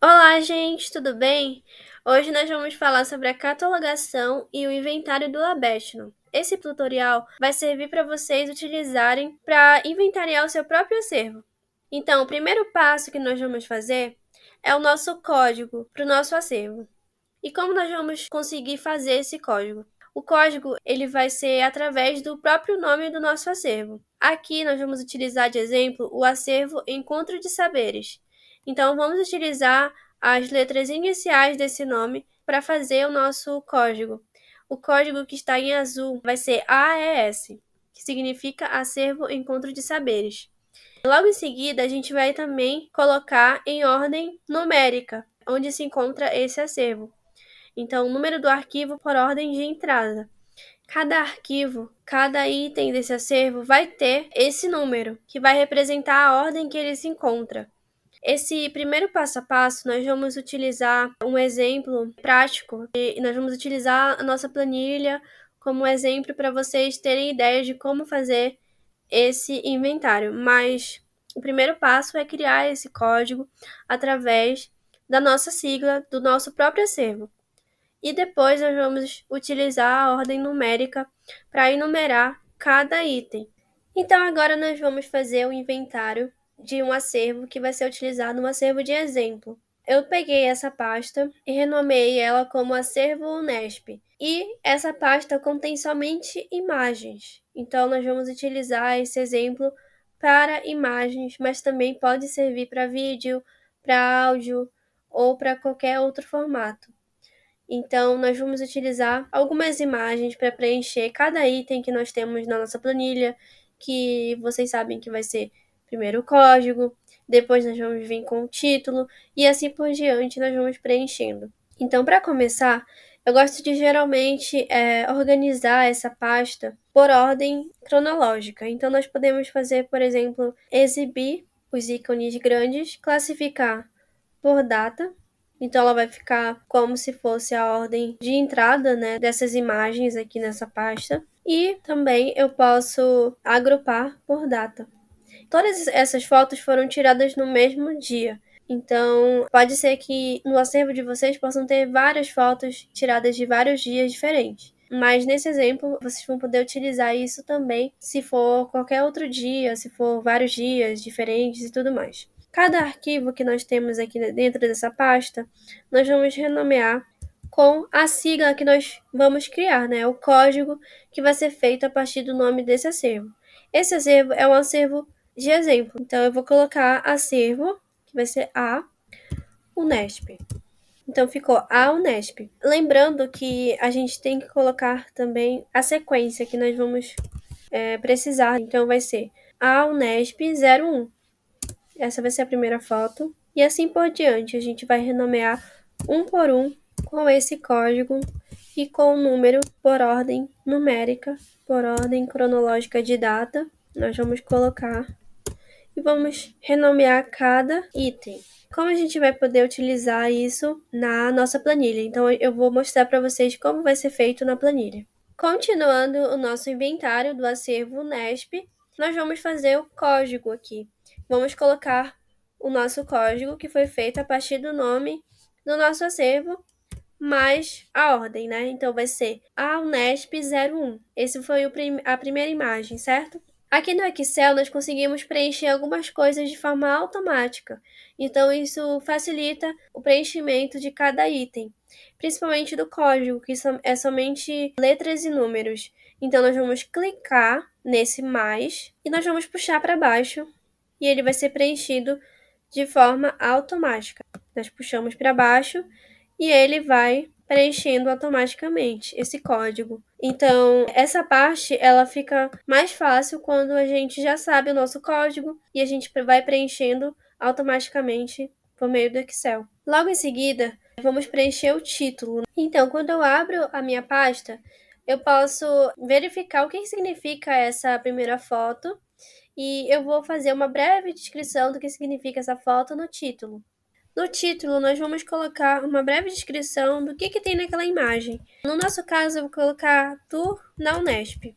Olá, gente, tudo bem? Hoje nós vamos falar sobre a catalogação e o inventário do Labestino. Esse tutorial vai servir para vocês utilizarem para inventariar o seu próprio acervo. Então, o primeiro passo que nós vamos fazer é o nosso código para o nosso acervo. E como nós vamos conseguir fazer esse código? O código ele vai ser através do próprio nome do nosso acervo. Aqui nós vamos utilizar de exemplo o acervo Encontro de Saberes. Então vamos utilizar as letras iniciais desse nome para fazer o nosso código. O código que está em azul vai ser AES, que significa Acervo Encontro de Saberes. Logo em seguida, a gente vai também colocar em ordem numérica, onde se encontra esse acervo. Então, o número do arquivo por ordem de entrada. Cada arquivo, cada item desse acervo vai ter esse número, que vai representar a ordem que ele se encontra. Esse primeiro passo a passo, nós vamos utilizar um exemplo prático e nós vamos utilizar a nossa planilha como exemplo para vocês terem ideia de como fazer esse inventário. Mas o primeiro passo é criar esse código através da nossa sigla, do nosso próprio acervo. E depois nós vamos utilizar a ordem numérica para enumerar cada item. Então agora nós vamos fazer o inventário de um acervo que vai ser utilizado no acervo de exemplo. Eu peguei essa pasta e renomeei ela como acervo Unesp. E essa pasta contém somente imagens. Então nós vamos utilizar esse exemplo para imagens, mas também pode servir para vídeo, para áudio ou para qualquer outro formato. Então, nós vamos utilizar algumas imagens para preencher cada item que nós temos na nossa planilha, que vocês sabem que vai ser primeiro o código, depois nós vamos vir com o título e assim por diante nós vamos preenchendo. Então, para começar, eu gosto de geralmente organizar essa pasta por ordem cronológica. Então, nós podemos fazer, por exemplo, exibir os ícones grandes, classificar por data. Então ela vai ficar como se fosse a ordem de entrada, né, dessas imagens aqui nessa pasta. E também eu posso agrupar por data. Todas essas fotos foram tiradas no mesmo dia. Então, pode ser que no acervo de vocês possam ter várias fotos tiradas de vários dias diferentes. Mas nesse exemplo, vocês vão poder utilizar isso também se for qualquer outro dia, se for vários dias diferentes e tudo mais. Cada arquivo que nós temos aqui dentro dessa pasta, nós vamos renomear com a sigla que nós vamos criar, né? O código que vai ser feito a partir do nome desse acervo. Esse acervo é um acervo de exemplo. Então, eu vou colocar acervo, que vai ser a Unesp. Então, ficou a Unesp. Lembrando que a gente tem que colocar também a sequência que nós vamos precisar. Então, vai ser a Unesp 01. Essa vai ser a primeira foto. E assim por diante, a gente vai renomear um por um com esse código e com o número por ordem numérica, por ordem cronológica de data. Nós vamos colocar e vamos renomear cada item. Como a gente vai poder utilizar isso na nossa planilha? Então, eu vou mostrar para vocês como vai ser feito na planilha. Continuando o nosso inventário do acervo Unesp, nós vamos fazer o código aqui. Vamos colocar o nosso código, que foi feito a partir do nome do nosso acervo, mais a ordem, né? Então, vai ser a Unesp 01. Esse foi a primeira imagem, certo? Aqui no Excel, nós conseguimos preencher algumas coisas de forma automática. Então, isso facilita o preenchimento de cada item, principalmente do código, que é somente letras e números. Então, nós vamos clicar nesse mais e nós vamos puxar para baixo e ele vai ser preenchido de forma automática. Nós puxamos para baixo e ele vai preenchendo automaticamente esse código. Então, essa parte ela fica mais fácil quando a gente já sabe o nosso código e a gente vai preenchendo automaticamente por meio do Excel. Logo em seguida, vamos preencher o título. Então, quando eu abro a minha pasta, eu posso verificar o que significa essa primeira foto e eu vou fazer uma breve descrição do que significa essa foto no título. No título, nós vamos colocar uma breve descrição do que tem naquela imagem. No nosso caso, eu vou colocar Tour na Unesp.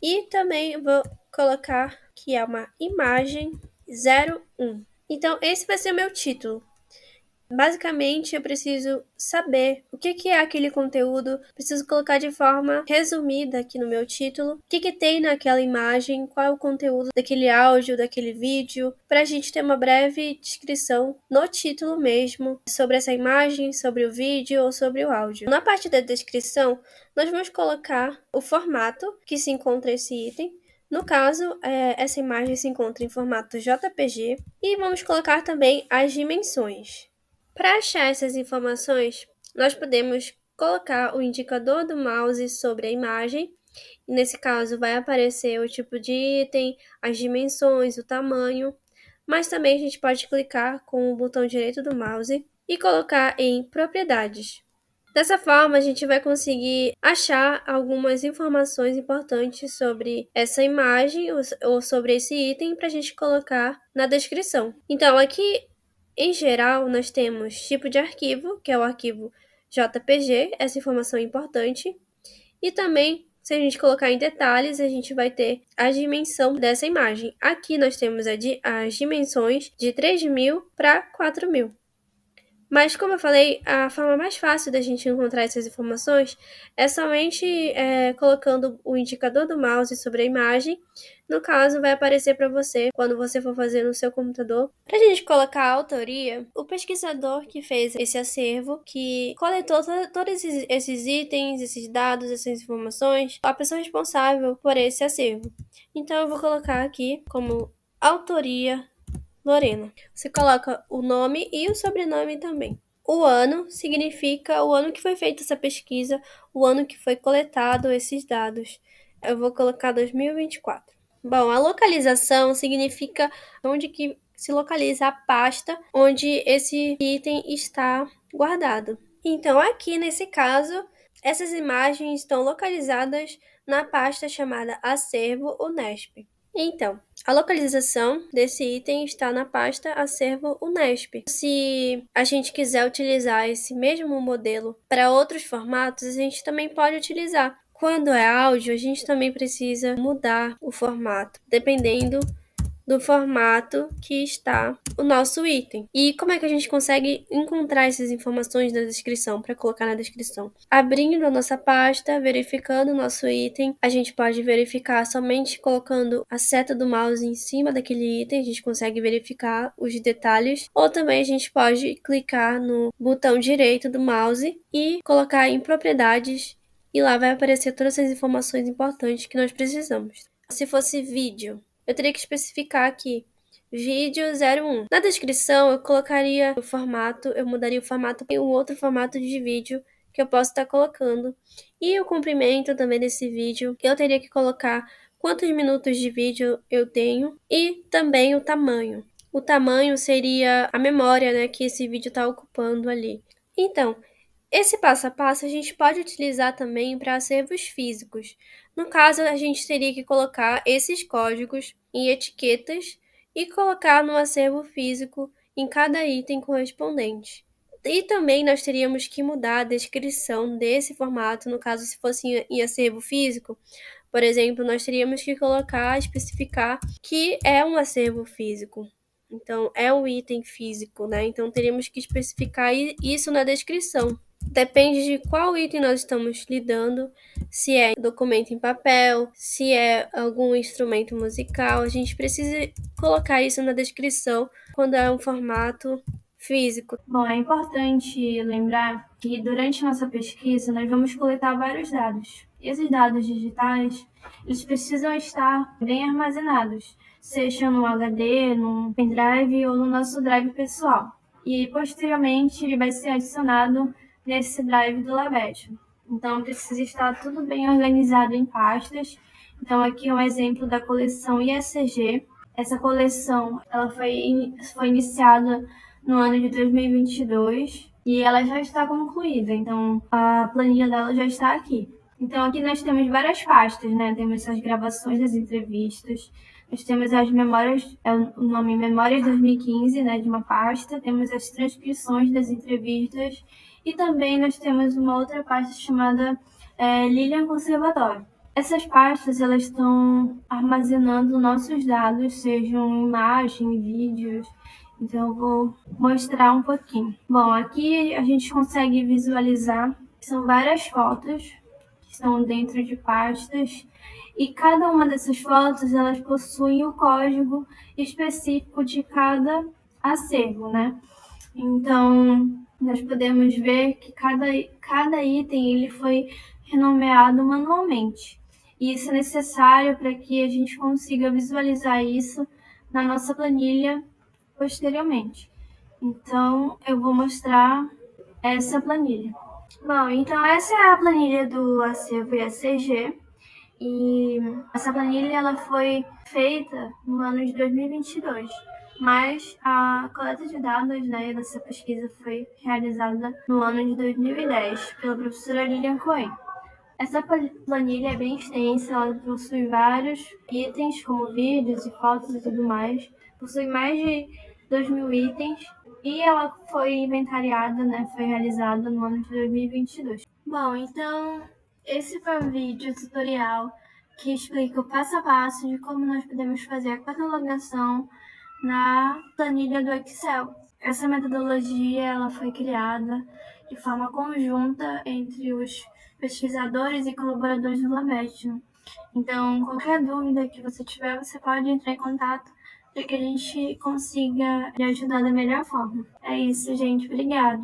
E também vou colocar que é uma imagem 01. Então, esse vai ser o meu título. Basicamente, eu preciso saber o que é aquele conteúdo, preciso colocar de forma resumida aqui no meu título, o que tem naquela imagem, qual é o conteúdo daquele áudio, daquele vídeo, para a gente ter uma breve descrição no título mesmo, sobre essa imagem, sobre o vídeo ou sobre o áudio. Na parte da descrição, nós vamos colocar o formato que se encontra esse item. No caso, essa imagem se encontra em formato JPG e vamos colocar também as dimensões. Para achar essas informações, nós podemos colocar o indicador do mouse sobre a imagem. Nesse caso, vai aparecer o tipo de item, as dimensões, o tamanho. Mas também a gente pode clicar com o botão direito do mouse e colocar em propriedades. Dessa forma, a gente vai conseguir achar algumas informações importantes sobre essa imagem ou sobre esse item para a gente colocar na descrição. Então, aqui, em geral, nós temos tipo de arquivo, que é o arquivo JPG, essa informação é importante, e também, se a gente colocar em detalhes, a gente vai ter a dimensão dessa imagem. Aqui nós temos as dimensões de 3.000 para 4.000. Mas, como eu falei, a forma mais fácil da gente encontrar essas informações é somente colocando o indicador do mouse sobre a imagem. No caso, vai aparecer para você quando você for fazer no seu computador. Para a gente colocar a autoria, o pesquisador que fez esse acervo, que coletou todos esses itens, esses dados, essas informações, a pessoa responsável por esse acervo. Então, eu vou colocar aqui como autoria Lorena. Você coloca o nome e o sobrenome também. O ano significa o ano que foi feita essa pesquisa, o ano que foi coletado esses dados. Eu vou colocar 2024. Bom, a localização significa onde que se localiza a pasta onde esse item está guardado. Então, aqui nesse caso, essas imagens estão localizadas na pasta chamada Acervo Unesp. Então, a localização desse item está na pasta Acervo Unesp. Se a gente quiser utilizar esse mesmo modelo para outros formatos, a gente também pode utilizar. Quando é áudio, a gente também precisa mudar o formato, dependendo do formato que está o nosso item. E como é que a gente consegue encontrar essas informações na descrição, para colocar na descrição? Abrindo a nossa pasta, verificando o nosso item, a gente pode verificar somente colocando a seta do mouse em cima daquele item, a gente consegue verificar os detalhes, ou também a gente pode clicar no botão direito do mouse e colocar em propriedades, e lá vai aparecer todas as informações importantes que nós precisamos. Se fosse vídeo, eu teria que especificar aqui, vídeo 01. Na descrição, eu colocaria o formato, eu mudaria o formato para um outro formato de vídeo que eu posso estar colocando. E o comprimento também desse vídeo, eu teria que colocar quantos minutos de vídeo eu tenho e também o tamanho. O tamanho seria a memória, né, que esse vídeo está ocupando ali. Então, esse passo a passo a gente pode utilizar também para acervos físicos. No caso, a gente teria que colocar esses códigos em etiquetas e colocar no acervo físico em cada item correspondente. E também nós teríamos que mudar a descrição desse formato, no caso, se fosse em acervo físico, por exemplo, nós teríamos que colocar, especificar que é um acervo físico. Então, é um item físico, né? Então, teríamos que especificar isso na descrição. Depende de qual item nós estamos lidando, se é documento em papel, se é algum instrumento musical, a gente precisa colocar isso na descrição quando é um formato físico. Bom, é importante lembrar que durante nossa pesquisa nós vamos coletar vários dados. E esses dados digitais, eles precisam estar bem armazenados, seja no HD, no pendrive ou no nosso drive pessoal. E posteriormente ele vai ser adicionado nesse drive do Labete. Então precisa estar tudo bem organizado em pastas. Então aqui é um exemplo da coleção ISG. Essa coleção ela foi iniciada no ano de 2022 e ela já está concluída, então a planilha dela já está aqui. Então aqui nós temos várias pastas, né? Temos as gravações das entrevistas, nós temos as memórias, o nome Memórias 2015, né, de uma pasta, temos as transcrições das entrevistas e também nós temos uma outra pasta chamada Lilian Conservatório. Essas pastas elas estão armazenando nossos dados, sejam imagem, vídeos, Então eu vou mostrar um pouquinho. Bom, aqui a gente consegue visualizar que são várias fotos que estão dentro de pastas e cada uma dessas fotos elas possuem o código específico de cada acervo, né? Então nós podemos ver que cada item ele foi renomeado manualmente. E isso é necessário para que a gente consiga visualizar isso na nossa planilha posteriormente. Então, eu vou mostrar essa planilha. Bom, então essa é a planilha do acervo IACG e essa planilha ela foi feita no ano de 2022, mas a coleta de dados, né, dessa pesquisa foi realizada no ano de 2010 pela professora Lilian Cohen. Essa planilha é bem extensa, ela possui vários itens, como vídeos e fotos e tudo mais. Possui mais de 2.000 itens e ela foi inventariada, né, foi realizada no ano de 2022. Bom, então esse foi um vídeo tutorial que explica o passo a passo de como nós podemos fazer a catalogação na planilha do Excel. Essa metodologia ela foi criada de forma conjunta entre os pesquisadores e colaboradores do LabEd. Então, qualquer dúvida que você tiver, você pode entrar em contato para que a gente consiga lhe ajudar da melhor forma. É isso, gente. Obrigada.